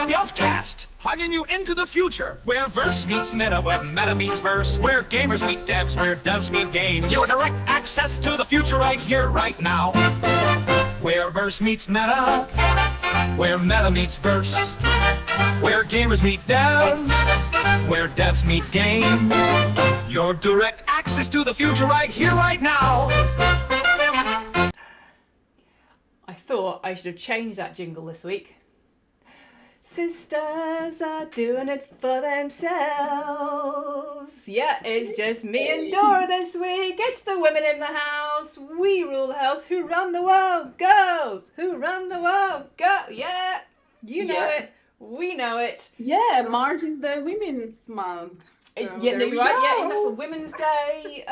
Delftcast, plugging you into the future, where verse meets meta, where meta meets verse, where gamers meet devs, where devs meet games. Your direct access to the future right here, right now. Where verse meets meta, where meta meets verse, where gamers meet devs, where devs meet games. Your direct access to the future right here, right now. I thought I should have changed that jingle this week. Sisters are doing it for themselves. Yeah, it's just me and Dora this week. It's the women in the house. We rule the house. Who run the world? Girls. Who run the world? Go. Yeah, you know it. We know it. Yeah, March is the Women's Month. So Yeah, no, you're right. go. Yeah, International Women's Day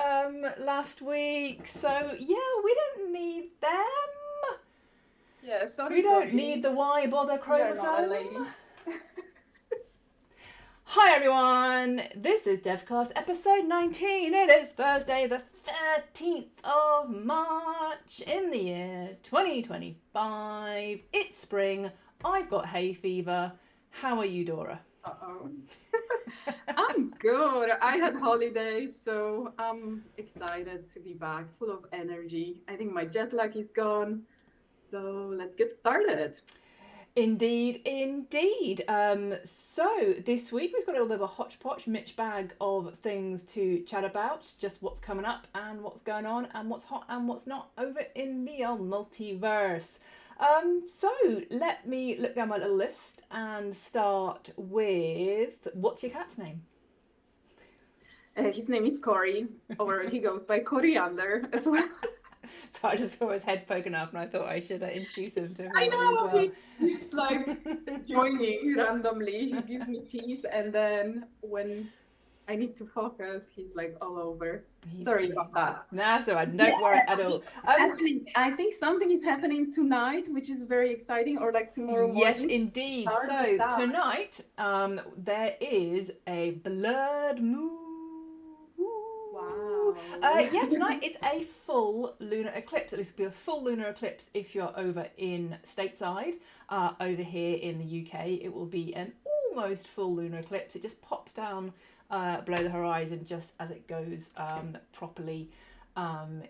last week. So yeah, we don't need them. Yeah, sorry. We don't need the Y bother You're not a chromosome. lady. Hi everyone, this is DevCast episode 19. It is Thursday the 13th of March in the year 2025. It's spring. I've got hay fever. How are you, Dora? Uh-oh. I'm good. I had holidays, so I'm excited to be back, full of energy. I think my jet lag is gone. So let's get started. Indeed, indeed. So this week we've got a little bit of a hodgepodge mixed bag of things to chat about, just what's coming up and what's going on and what's hot and what's not over in the old multiverse. So let me look down my little list and start with, what's your cat's name? His name is Cory, or he goes by Coriander as well. So I just saw his head poking up and I thought I should introduce him to I everybody know, as well. he keeps like joining randomly. He gives me peace, and then when I need to focus, he's like all over. Sorry about that. Nah, so I don't worry at all. I think something is happening tonight, which is very exciting, or like tomorrow morning. Yes, indeed. Start So with that. tonight, there is a blood moon. Wow. Yeah, tonight is a full lunar eclipse. At least it'll be a full lunar eclipse if you're over in stateside. Over here in the UK, it will be an almost full lunar eclipse. It just pops down below the horizon just as it goes properly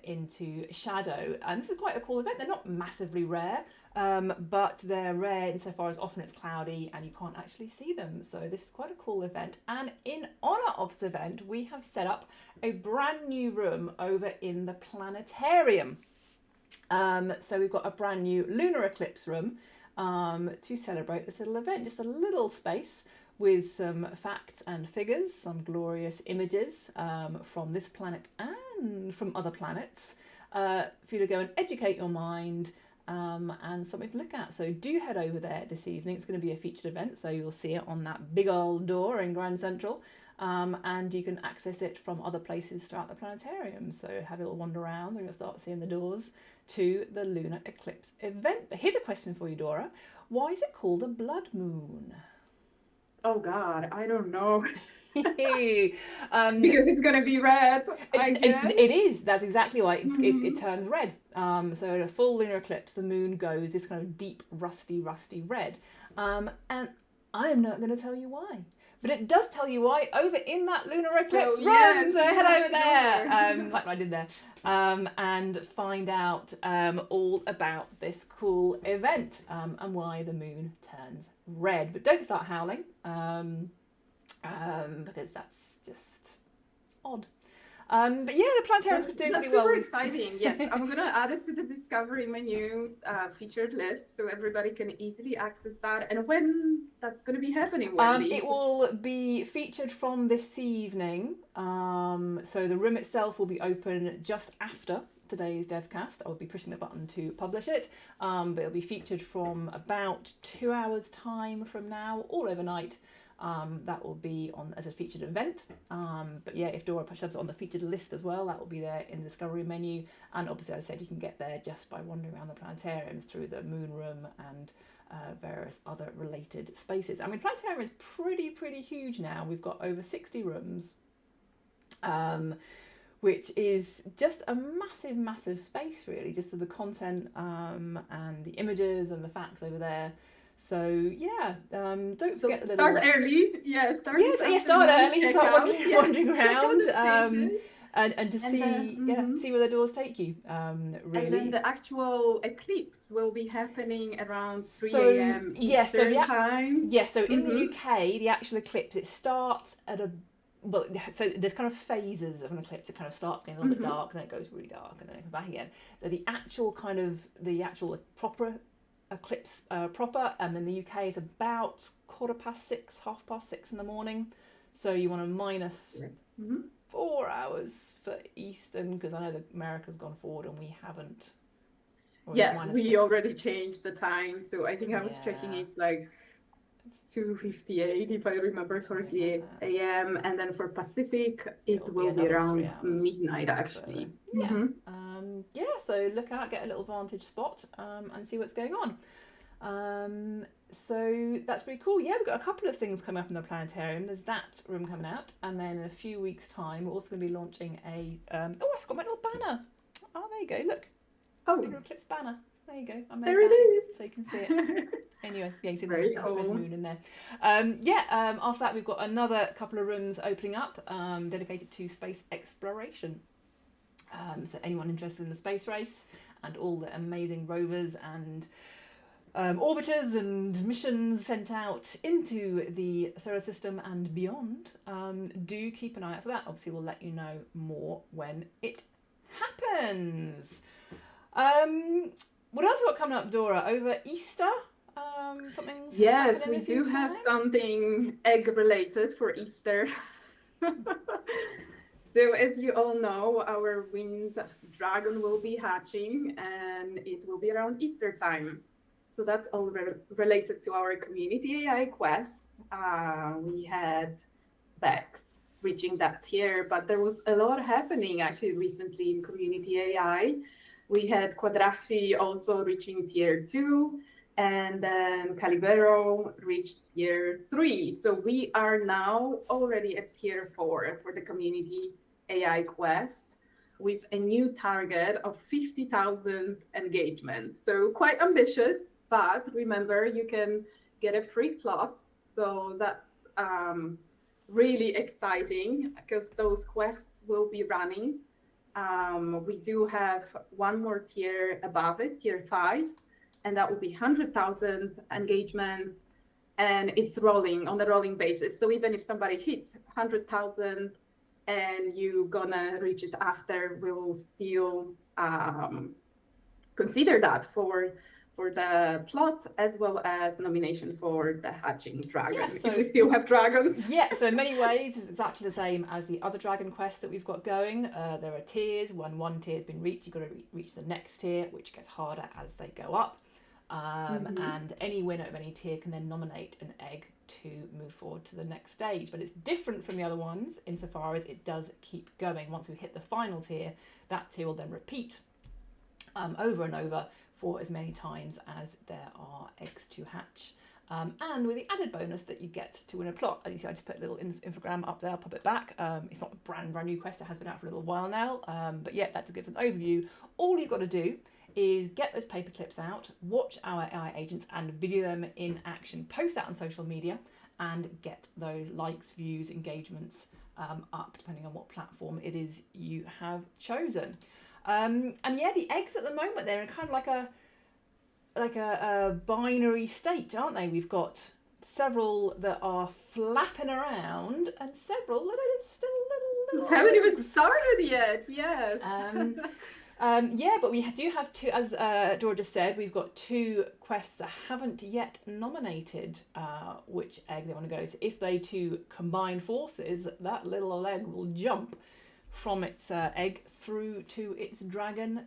into shadow. And this is quite a cool event. They're not massively rare, but they're rare insofar as often it's cloudy and you can't actually see them. So this is quite a cool event. And in honour of this event, we have set up a brand new room over in the planetarium. So we've got a brand new lunar eclipse room to celebrate this little event. Just a little space with some facts and figures, some glorious images from this planet and from other planets for you to go and educate your mind and something to look at. So do head over there this evening. It's going to be a featured event, so you'll see it on that big old door in Grand Central, and you can access it from other places throughout the planetarium. So have a little wander around and you'll start seeing the doors to the lunar eclipse event. But here's a question for you, Dora. Why is it called a blood moon? Oh God, I don't know. Because Because it's gonna be red. I guess. it is. That's exactly why it turns red. So in a full lunar eclipse, the moon goes this kind of deep, rusty red. And I am not going to tell you why. But it does tell you why over in that lunar eclipse room. yes, So head over there, sure. like I did there, and find out all about this cool event and why the moon turns red. But don't start howling, because that's just odd. But yeah, the planetarium's been doing pretty well. Super exciting. Yes, I'm gonna add it to the discovery menu featured list so everybody can easily access that. And when that's gonna be happening, Wendy? It will be featured from this evening. So the room itself will be open just after today's DevCast. I will be pushing the button to publish it, but it'll be featured from about 2 hours time from now, all overnight. That will be on as a featured event. But yeah, if Dora shoves it on the featured list as well, that will be there in the discovery menu. And obviously, as I said, you can get there just by wandering around the planetarium through the moon room and various other related spaces. I mean, planetarium is pretty huge now. We've got over 60 rooms. which is just a massive space, really, just of the content and the images and the facts over there. So yeah, don't forget the little... Start early, start early, start wandering around, stages. and to see where the doors take you. Really. And then the actual eclipse will be happening around 3 a.m. Eastern time. Yes, so in the UK, the actual eclipse, it starts at so there's kind of phases of an eclipse. It kind of starts getting a little bit dark, and then it goes really dark, and then it comes back again. So the actual proper eclipse in the UK is about 6:15, 6:30 in the morning. So you want to minus 4 hours for Eastern, because I know that America's gone forward and we haven't. We already changed the time. So I think I was checking, it's like 2:58 if I remember correctly, a.m. And then for Pacific, it will be around midnight actually. So look out, get a little vantage spot and see what's going on. So that's pretty cool. Yeah, we've got a couple of things coming up in the planetarium. There's that room coming out, and then in a few weeks' time, we're also going to be launching a. I forgot my little banner. Oh, there you go. Look. Lunar eclipse banner. There you go. There it is. So you can see it. Anyway, you can see the red moon in there. After that, we've got another couple of rooms opening up dedicated to space exploration. So anyone interested in the space race and all the amazing rovers and orbiters and missions sent out into the solar system and beyond, do keep an eye out for that. Obviously, we'll let you know more when it happens. What else have we got coming up, Dora? Over Easter? Something's Yes, we do have something egg related for Easter. So as you all know, our wind dragon will be hatching, and it will be around Easter time. So that's all related to our community AI quest. We had Bex reaching that tier, but there was a lot happening actually recently in community AI. We had Quadrashi also reaching tier 2, and then Calibero reached tier 3. So we are now already at tier 4 for the community AI quest, with a new target of 50,000 engagements. So quite ambitious, but remember, you can get a free plot. So that's really exciting, because those quests will be running. We do have one more tier above it, tier 5, and that will be 100,000 engagements, and it's rolling on a rolling basis. So even if somebody hits 100,000 and you're gonna reach it after, we will still consider that for the plot, as well as nomination for the hatching dragon, if we still have dragons. Yeah, so in many ways it's exactly the same as the other dragon quest that we've got going. There are tiers. When one tier has been reached, you've got to reach the next tier, which gets harder as they go up. And any winner of any tier can then nominate an egg to move forward to the next stage. But it's different from the other ones insofar as it does keep going. Once we hit the final tier, that tier will then repeat over and over for as many times as there are eggs to hatch. And with the added bonus that you get to win a plot. As you see, I just put a little infogram up there, I'll pop it back. It's not a brand new quest, it has been out for a little while now. But yeah, that gives an overview. All you've got to do is get those paper clips out, watch our AI agents and video them in action, post that on social media, and get those likes, views, engagements up, depending on what platform it is you have chosen. And yeah, the eggs at the moment, they're in kind of like a binary state, aren't they? We've got several that are flapping around and several that are still little haven't even started yet. Yes. But we do have two, as Dora just said, we've got 2 quests that haven't yet nominated which egg they want to go. So if they 2 combine forces, that little egg will jump from its egg through to its dragon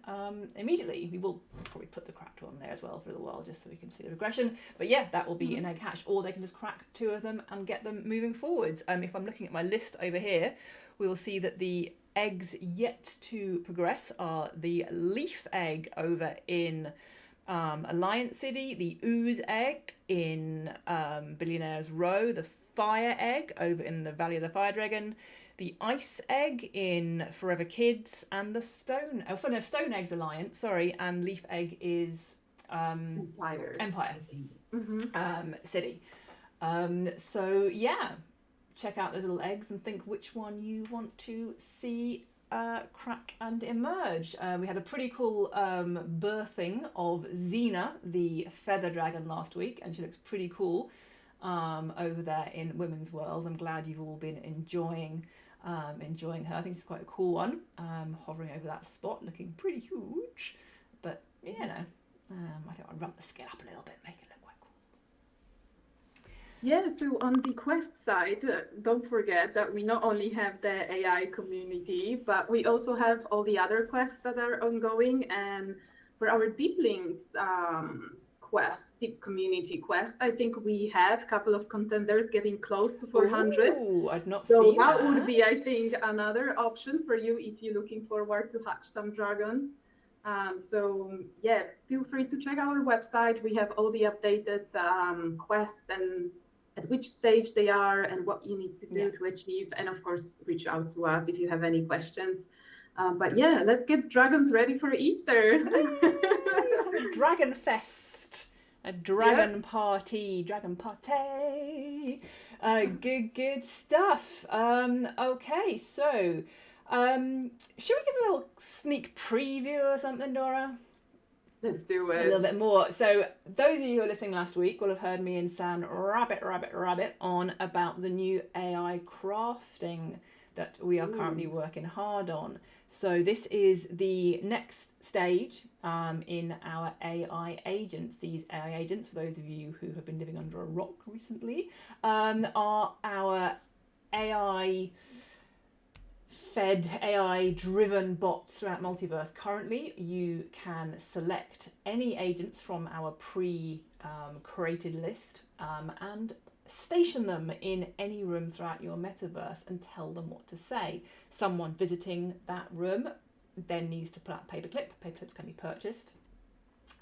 immediately. We will probably put the cracked one there as well for a little while, just so we can see the regression. But yeah, that will be an egg hatch, or they can just crack 2 of them and get them moving forwards. If I'm looking at my list over here, we will see that the eggs yet to progress are the leaf egg over in Alliance City, the ooze egg in Billionaire's Row, the fire egg over in the Valley of the Fire Dragon, the Ice Egg in Forever Kids, and the Stone Eggs Alliance, sorry, and Leaf Egg is Empire. Empire Mm-hmm. City. So yeah, check out those little eggs and think which one you want to see crack and emerge. We had a pretty cool birthing of Xena, the feather dragon, last week, and she looks pretty cool over there in Women's World. I'm glad you've all been enjoying her. I think she's quite a cool one, hovering over that spot, looking pretty huge. But you know, I think I'll ramp the scale up a little bit, make it look quite cool. Yeah, so on the Quest side, don't forget that we not only have the AI community, but we also have all the other quests that are ongoing. And for our Deep Links quest, Deep Community quest, I think we have a couple of contenders getting close to 400. Ooh, I'd not So seen that would be, I think, another option for you if you're looking forward to hatch some dragons. So yeah, feel free to check our website. We have all the updated quests and at which stage they are and what you need to do to achieve. And of course, reach out to us if you have any questions. But yeah, let's get dragons ready for Easter. Let's have a dragon fest, a dragon party, dragon party. Good stuff. Okay, so should we give a little sneak preview or something, Dora? Let's do it. A little bit more. So those of you who were listening last week will have heard me and San rabbit on about the new AI crafting that we are currently working hard on. So this is the next stage in our AI agents. These AI agents, for those of you who have been living under a rock recently, are our AI-fed, AI-driven bots throughout Multiverse. Currently, you can select any agents from our pre-created list and station them in any room throughout your metaverse and tell them what to say. Someone visiting that room then needs to pull out a paperclip. Paperclips can be purchased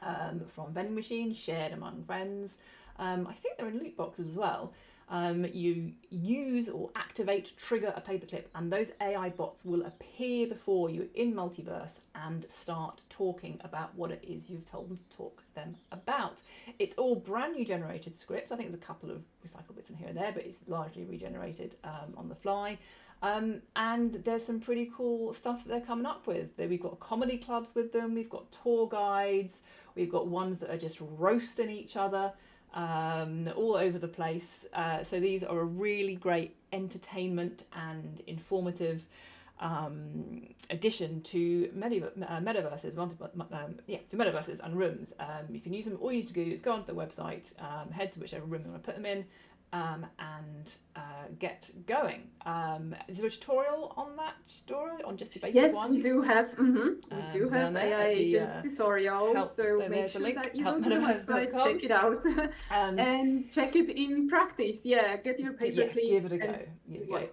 from vending machines, shared among friends. I think they're in loot boxes as well. You use or activate, trigger a paperclip, and those AI bots will appear before you in Multiverse and start talking about what it is you've told them to talk them about. It's all brand new generated scripts. I think there's a couple of recycled bits in here and there, but it's largely regenerated on the fly. And there's some pretty cool stuff that they're coming up with. We've got comedy clubs with them, we've got tour guides, we've got ones that are just roasting each other. All over the place. So these are a really great entertainment and informative addition to metaverses, to metaverses and rooms. You can use them. All you need to do is go onto the website, head to whichever room you want to put them in, and get going. Is there a tutorial on that, Dora, on just the basic ones? Yes, we do have. We do have AI agents tutorial. So make sure that you go to the website, check it out, and check it in practice. Yeah, get your paperclip. Give it a go.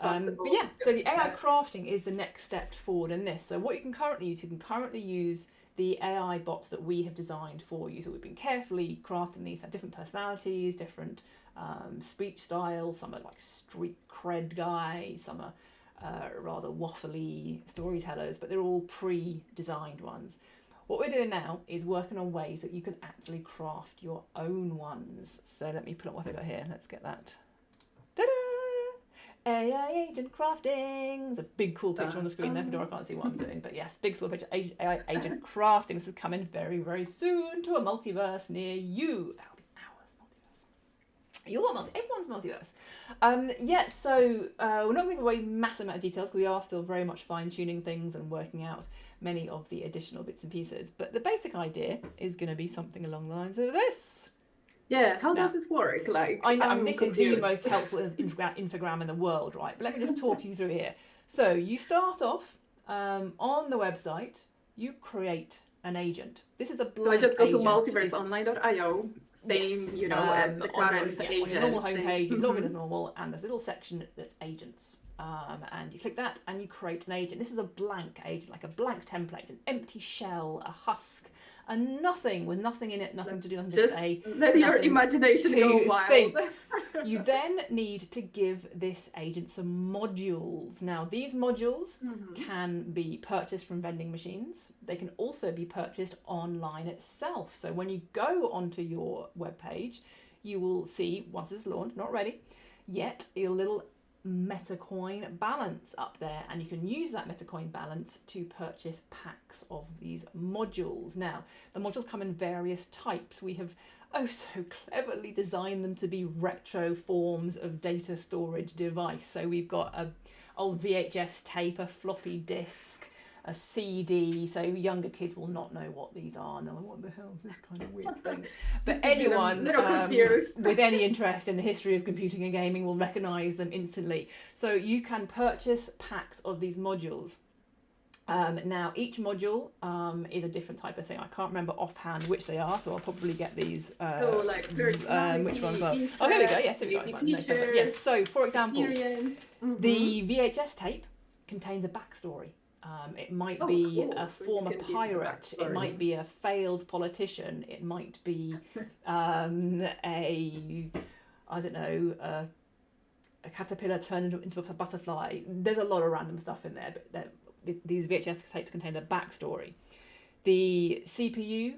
But yeah, so the AI crafting is the next step forward in this. So what you can currently use the AI bots that we have designed for you. So we've been carefully crafting these, have different personalities, different speech styles. Some are like street cred guys, some are rather waffly storytellers, but they're all pre-designed ones. What we're doing now is working on ways that you can actually craft your own ones. So let me put up what I've got here. Let's get that. Ta-da! AI agent crafting. There's a big cool picture on the screen there for Dora. I can't see what I'm doing, but yes, big cool picture. AI agent crafting. This is coming very, very soon to a multiverse near you. That'll be ours, multiverse. Everyone's multiverse. So we're not going to give away massive amount of details because we are still very much fine-tuning things and working out many of the additional bits and pieces. But the basic idea is going to be something along the lines of this. Yeah, how does it work? Like, I know this is the most helpful infogram in the world, right? But let me just talk you through here. So you start off on the website, you create an agent. This is a blank. So I just go to agent. multiverseonline.io, same, as the current agent. On your normal homepage, you log in as normal, and there's a little section that's agents. And you click that and you create an agent. This is a blank agent, like a blank template, an empty shell, a husk, and nothing with nothing in it, nothing to do, nothing to say. Let your imagination go wild. You then need to give this agent some modules. Now, these modules can be purchased from vending machines. They can also be purchased online itself. So when you go onto your webpage, you will see, once it's launched, not ready yet, a little MetaCoin balance up there, and you can use that MetaCoin balance to purchase packs of these modules. Now, the modules come in various types. We have so cleverly designed them to be retro forms of data storage device. So we've got a old VHS tape, a floppy disk, a CD, so younger kids will not know what these are, and they're like, what the hell is this kind of weird thing? But anyone with any interest in the history of computing and gaming will recognise them instantly. So you can purchase packs of these modules. Now, each module is a different type of thing. I can't remember offhand which they are, so I'll probably get these. So, like, which ones are? Oh, here we go. Yes, here we go. Yes. So, for example, the VHS tape contains a backstory. It might be a former pirate. It might be a failed politician. It might be I don't know, a caterpillar turned into a butterfly. There's a lot of random stuff in there, but these VHS tapes contain a backstory. The CPU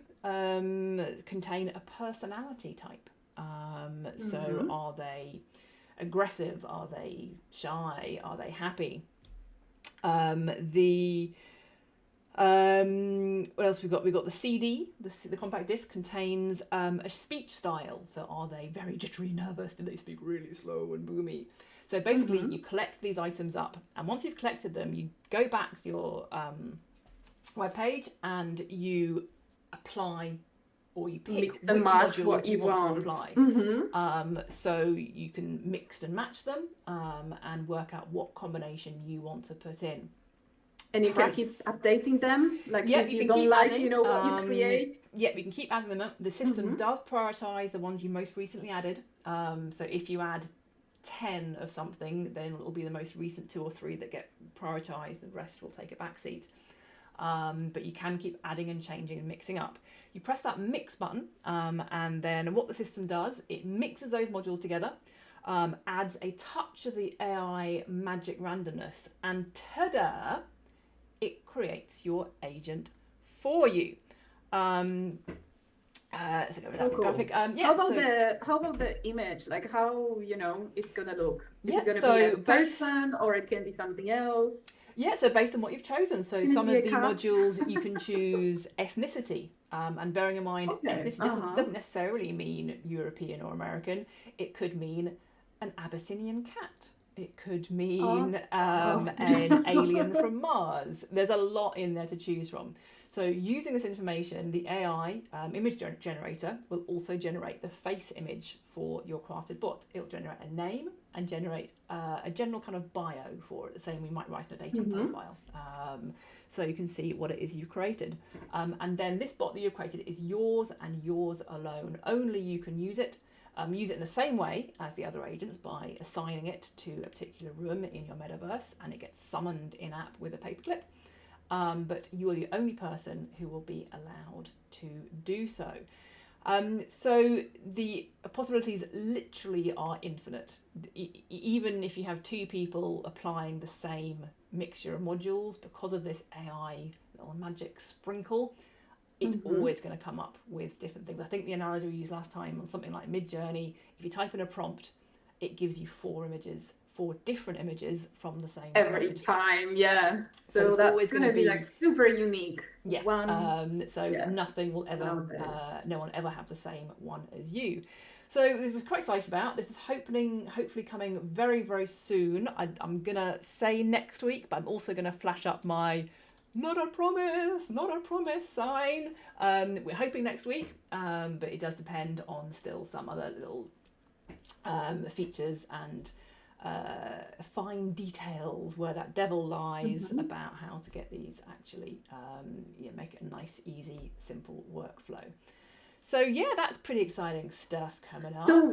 contain a personality type. So are they aggressive? Are they shy? Are they happy? What else we've got? We've got the CD, the compact disc contains a speech style. So are they very jittery, nervous? Do they speak really slow and boomy? So basically you collect these items up, and once you've collected them, you go back to your webpage and you apply, or you pick mix and match what you want to apply. So you can mix and match them and work out what combination you want to put in. And you can keep updating them, like if you don't like, adding, what you create. Yeah, we can keep adding them up. The system does prioritize the ones you most recently added. So if you add 10 of something, then it will be the most recent 2 or 3 that get prioritized. The rest will take a backseat. But you can keep adding and changing and mixing up. You press that mix button, and then what the system does, it mixes those modules together, adds a touch of the AI magic randomness, and ta-da, it creates your agent for you. So go with that graphic. How about the image? Like how it's gonna look? Is it gonna be a person, or it can be something else? Yeah, so based on what you've chosen. So some of the modules you can choose ethnicity. And bearing in mind, ethnicity doesn't necessarily mean European or American. It could mean an Abyssinian cat. It could mean an alien from Mars. There's a lot in there to choose from. So using this information, the AI image generator will also generate the face image for your crafted bot. It'll generate a name and generate a general kind of bio for it, the same we might write in a data profile. So you can see what it is you created. And then this bot that you've created is yours and yours alone. Only you can use it. Use it in the same way as the other agents by assigning it to a particular room in your metaverse, and it gets summoned in-app with a paperclip. But you are the only person who will be allowed to do so. So the possibilities literally are infinite. Even if you have 2 people applying the same mixture of modules, because of this AI little magic sprinkle, it's always going to come up with different things. I think the analogy we used last time on something like Midjourney, if you type in a prompt, it gives you 4 different images from the same every prompt. Time. Yeah. So that's always going to be like super unique. Yeah. Nothing will ever, no one ever have the same one as you. So this was quite excited about. This is hopefully coming very, very soon. I'm going to say next week, but I'm also going to flash up my not a promise sign. We're hoping next week, but it does depend on still some other little features and fine details where that devil lies about how to get these actually make it a nice, easy, simple workflow. So yeah, that's pretty exciting stuff coming up. So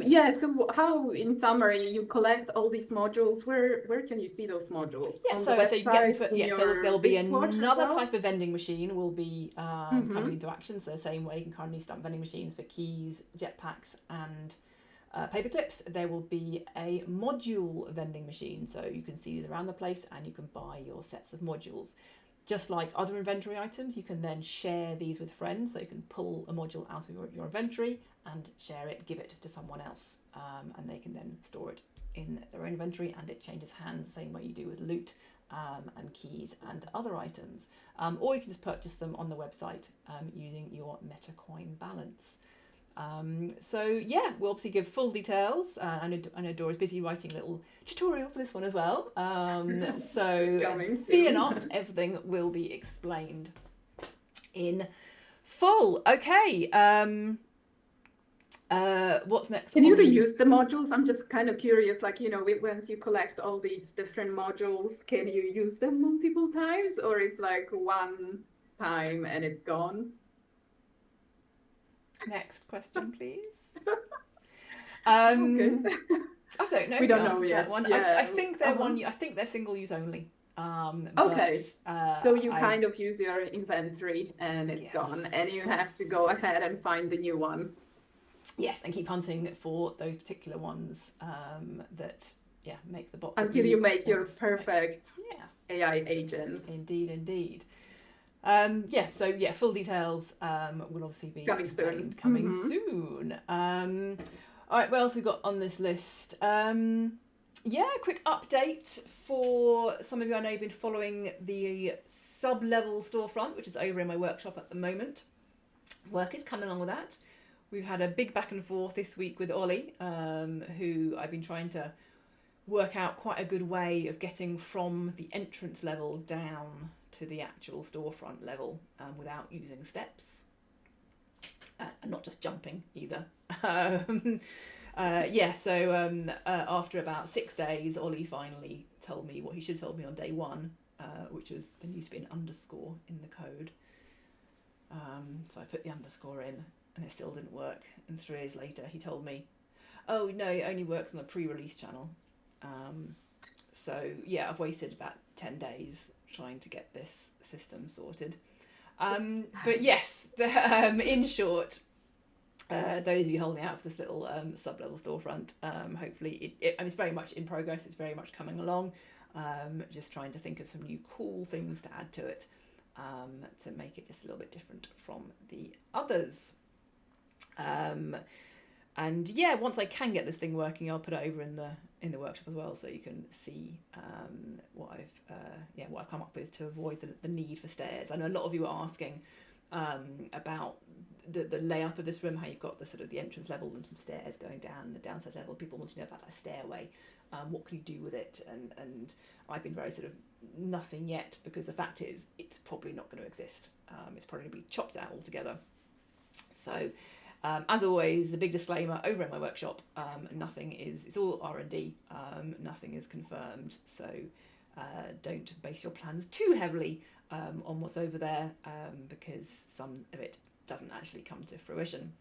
how, in summary, you collect all these modules? Where can you see those modules? Yeah, so you get so there'll be another type of vending machine will be coming into action. So the same way you can currently stamp vending machines for keys, jetpacks, and paper clips, there will be a module vending machine. So you can see these around the place and you can buy your sets of modules. Just like other inventory items, you can then share these with friends. So you can pull a module out of your inventory and share it, give it to someone else, and they can then store it in their own inventory, and it changes hands the same way you do with loot and keys and other items. Or you can just purchase them on the website using your MetaCoin balance. So yeah, we'll obviously give full details. I know Dora's busy writing a little tutorial for this one as well. So fear not, everything will be explained in full. Okay. What's next? Can you reuse the modules? I'm just kind of curious, like, you know, once you collect all these different modules, can you use them multiple times, or it's like one time and it's gone? Next question, please. Okay. I don't know. We don't the know answer to yet. that one. Yeah. I think they're I think they're single use only. Okay. But, So you kind of use your inventory and it's Yes. gone, and you have to go ahead and find the new ones. Yes, and keep hunting for those particular ones that make the bot Until you make your want to make. perfect Yeah. AI agent. Indeed. Full details will obviously be Coming soon. Coming soon. All right, what else we got on this list? Quick update for some of you. I know you've been following the sub-level storefront, which is over in my workshop at the moment. Work is coming along with that. We've had a big back and forth this week with Ollie, who I've been trying to work out quite a good way of getting from the entrance level down to the actual storefront level without using steps and not just jumping either. After about 6 days, Ollie finally told me what he should have told me on day one, which was there needs to be an underscore in the code. So I put the underscore in and it still didn't work, and 3 days later he told me, oh no, it only works on the pre-release channel. I've wasted about 10 days trying to get this system sorted. But yes, in short, those of you holding out for this little sub-level storefront, hopefully it's very much in progress, it's very much coming along. Just trying to think of some new cool things to add to it to make it just a little bit different from the others. Once I can get this thing working, I'll put it over in the workshop as well, so you can see what I've come up with to avoid the need for stairs. I know a lot of you are asking about the layout of this room, how you've got the sort of the entrance level and some stairs going down, the downstairs level. People want to know about that stairway. What can you do with it? And I've been very sort of nothing yet, because the fact is it's probably not going to exist. It's probably going to be chopped out altogether. So. As always, the big disclaimer over in my workshop, it's all R&D, nothing is confirmed, so don't base your plans too heavily on what's over there, because some of it doesn't actually come to fruition.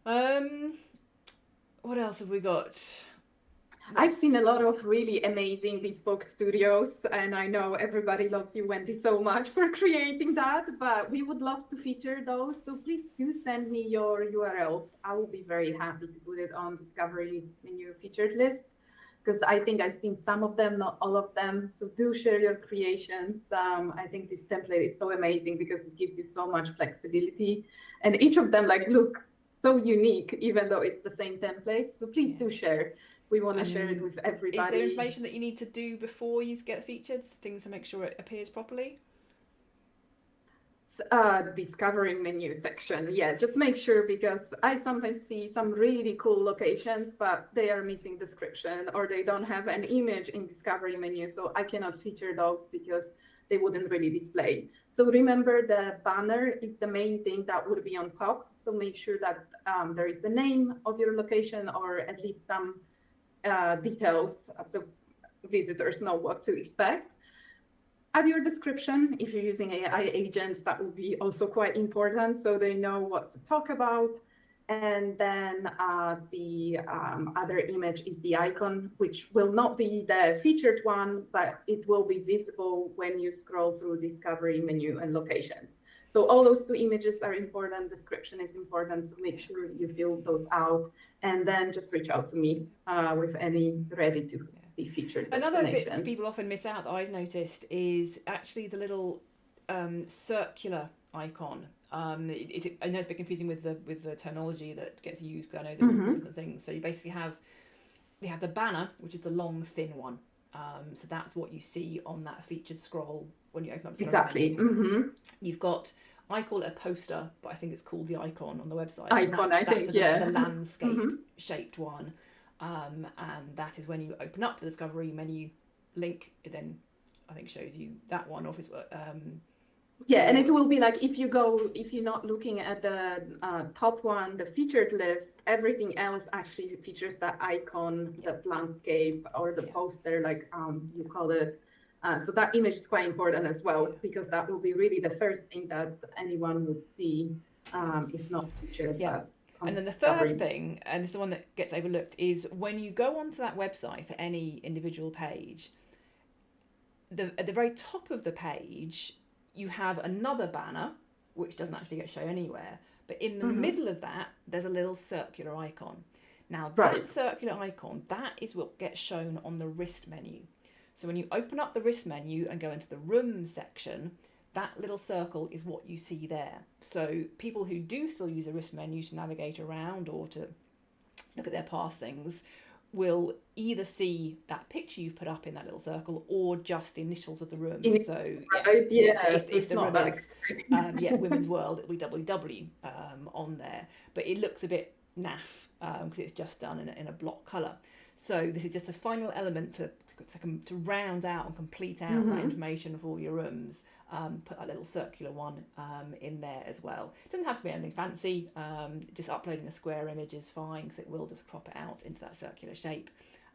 What else have we got? I've seen a lot of really amazing bespoke studios, and I know everybody loves you, Wendy, so much for creating that, but we would love to feature those. So please do send me your URLs. I will be very happy to put it on Discovery Menu featured list, because I think I've seen some of them, not all of them. So do share your creations. I think this template is so amazing because it gives you so much flexibility, and each of them look so unique, even though it's the same template. So please do share. We want to share it with everybody. Is there information that you need to do before you get featured? Things to make sure it appears properly? Discovery menu section. Yeah, just make sure, because I sometimes see some really cool locations, but they are missing description or they don't have an image in discovery menu. So I cannot feature those because they wouldn't really display. So remember, the banner is the main thing that would be on top. So make sure that there is the name of your location, or at least some details so visitors know what to expect. Add your description. If you're using AI agents, that would be also quite important, so they know what to talk about. And then the other image is the icon, which will not be the featured one, but it will be visible when you scroll through discovery menu and locations. So all those two images are important, description is important, so make sure you fill those out, and then just reach out to me with any ready to be featured Another bit destination. people often miss out that I've noticed is actually the little circular icon. I know it's a bit confusing with the terminology that gets used, but I know there are different things. So you basically have the banner, which is the long thin one. So that's what you see on that featured scroll when you open up the Exactly. You've got, I call it a poster, but I think it's called the icon on the website. Icon, I think, the landscape shaped one. And that is when you open up the discovery menu link, it then I think shows you that one, or if it's yeah, and it will be like if you're not looking at the top one, the featured list, everything else actually features that icon, that landscape, or the poster, like you call it. So that image is quite important as well, because that will be really the first thing that anyone would see, if not featured. Yeah. And then the third thing, and it's the one that gets overlooked, is when you go onto that website for any individual page, at the very top of the page, you have another banner, which doesn't actually get shown anywhere. But in the middle of that, there's a little circular icon. Now, that circular icon, that is what gets shown on the wrist menu. So when you open up the wrist menu and go into the room section, that little circle is what you see there. So people who do still use a wrist menu to navigate around or to look at their past things will either see that picture you've put up in that little circle or just the initials of the room. So if the room is Women's World, it'll be WW on there. But it looks a bit naff because it's just done in a block colour. So this is just a final element to round out and complete out that information for all your rooms. Put that little circular one in there as well. It doesn't have to be anything fancy. Just uploading a square image is fine because it will just crop it out into that circular shape.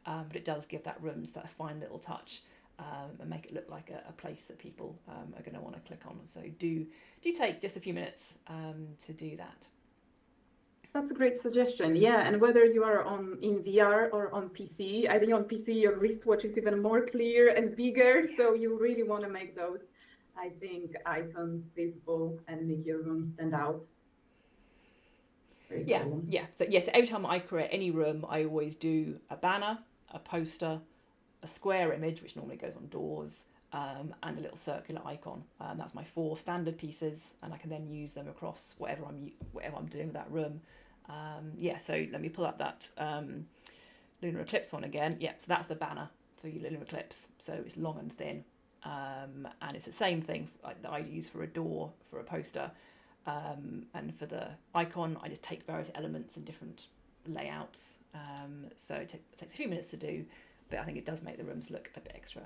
But it does give that room that fine little touch and make it look like a place that people are going to want to click on. So do take just a few minutes to do that. That's a great suggestion. Yeah, and whether you are in VR or on PC, I think on PC your wristwatch is even more clear and bigger. So you really want to make those, I think, icons visible and make your room stand out. Very cool. Yeah. So yes, every time I create any room, I always do a banner, a poster, a square image, which normally goes on doors, and a little circular icon. That's my 4 standard pieces, and I can then use them across whatever I'm doing with that room. So let me pull up that lunar eclipse one again. Yeah, so that's the banner for your lunar eclipse. So it's long and thin. And it's the same thing that I use for a door, for a poster, and for the icon I just take various elements and different layouts, so it takes a few minutes to do, but I think it does make the rooms look a bit extra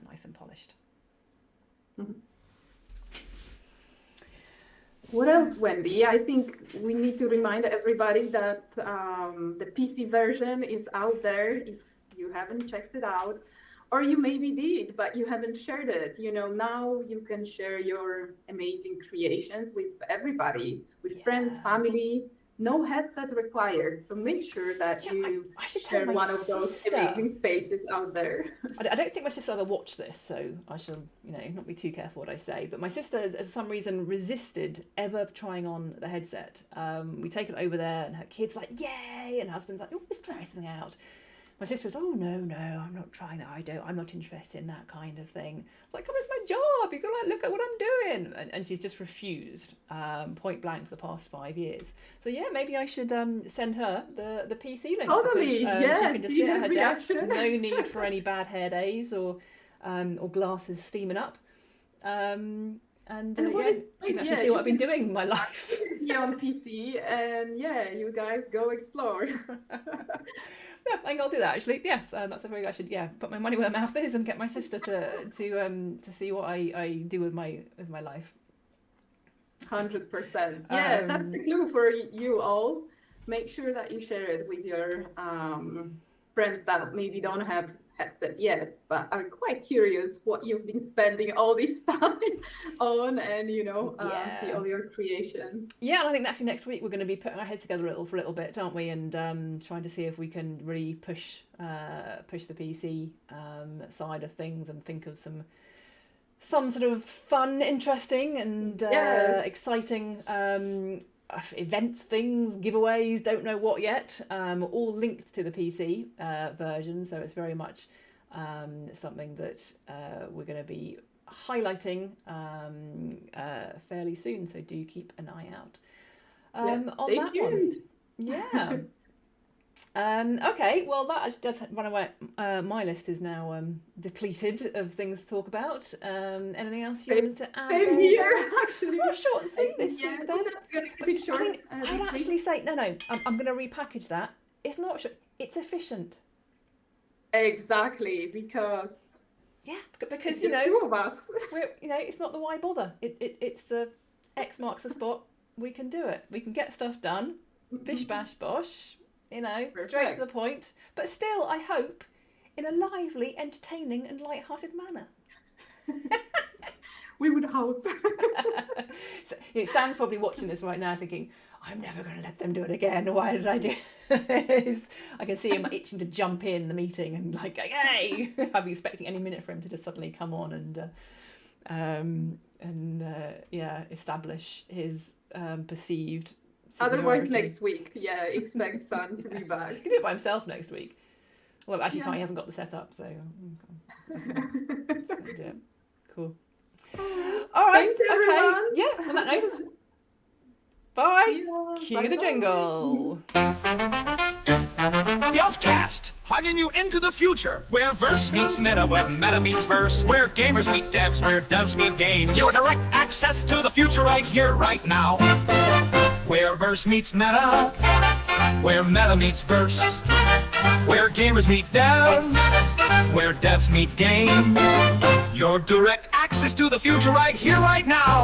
nice and polished. What else, Wendy? I think we need to remind everybody that the PC version is out there if you haven't checked it out. Or you maybe did, but you haven't shared it. Now you can share your amazing creations with everybody, with friends, family, no headset required. So make sure that you share one of those amazing spaces out there. I don't think my sister will ever watch this, so I shall, not be too careful what I say. But my sister, for some reason, resisted ever trying on the headset. We take it over there, and her kid's like, "Yay!" and her husband's like, "Oh, let's try something out." My sister was, "Oh, no, I'm not trying that. I'm not interested in that kind of thing." It's like, "Come on, it's my job. You've got to look at what I'm doing." And she's just refused, point blank, for the past 5 years. So yeah, maybe I should send her the PC link. Totally, because, she can just sit at her desk. No need for any bad hair days or glasses steaming up. She can actually see what I've been doing in my life. Yeah, on PC, and you guys go explore. Yeah, I think I'll do that actually. Yes, that's a very. I should put my money where my mouth is and get my sister to see what I do with my life. 100%. Yeah, that's the clue for you all. Make sure that you share it with your friends that maybe don't have headset yet, but are quite curious what you've been spending all this time on, and see all your creations. Yeah, and I think actually next week we're going to be putting our heads together for a little bit, aren't we? And trying to see if we can really push the PC side of things and think of some some sort of fun, interesting, and Yes. exciting events, things, giveaways, don't know what yet, all linked to the PC version. So it's very much something that we're going to be highlighting fairly soon. So do keep an eye out on Stay that tuned. one. Yeah. Okay, well that actually does run away. My list is now depleted of things to talk about. Anything else you wanted to add? Same there? here, actually. Well, short and sweet this Yeah, week then. that's gonna keep it short. I mean, I'd this week. actually say no. I'm going to repackage that. It's not short. It's efficient. Exactly, because Yeah, it's because just two of us. we're it's not the why bother. It's the X marks the spot. We can do it. We can get stuff done. Bish bash bosh. Straight to Perfect. the point. But still, I hope, in a lively, entertaining, and light-hearted manner. We would hope. So, Sam's probably watching this right now thinking, I'm never going to let them do it again. Why did I do this? I can see him itching to jump in the meeting and like, hey! I'd be expecting any minute for him to just suddenly come on and establish his perceived Otherwise, seniority. next week, yeah, expect Sun to be back. He can do it by himself next week. Well, actually, Yeah. can't. He hasn't got the setup, so yeah, cool. All right, Thanks, okay, everyone. yeah. On that note, bye. Yeah, Cue the bye-bye. jingle. Delftcast, hugging you into the future, where verse meets meta, where meta meets verse, where gamers meet devs, where devs meet games. Your direct access to the future right here, right now. Where verse meets meta, where meta meets verse, where gamers meet devs, where devs meet games. Your direct access to the future right here, right now.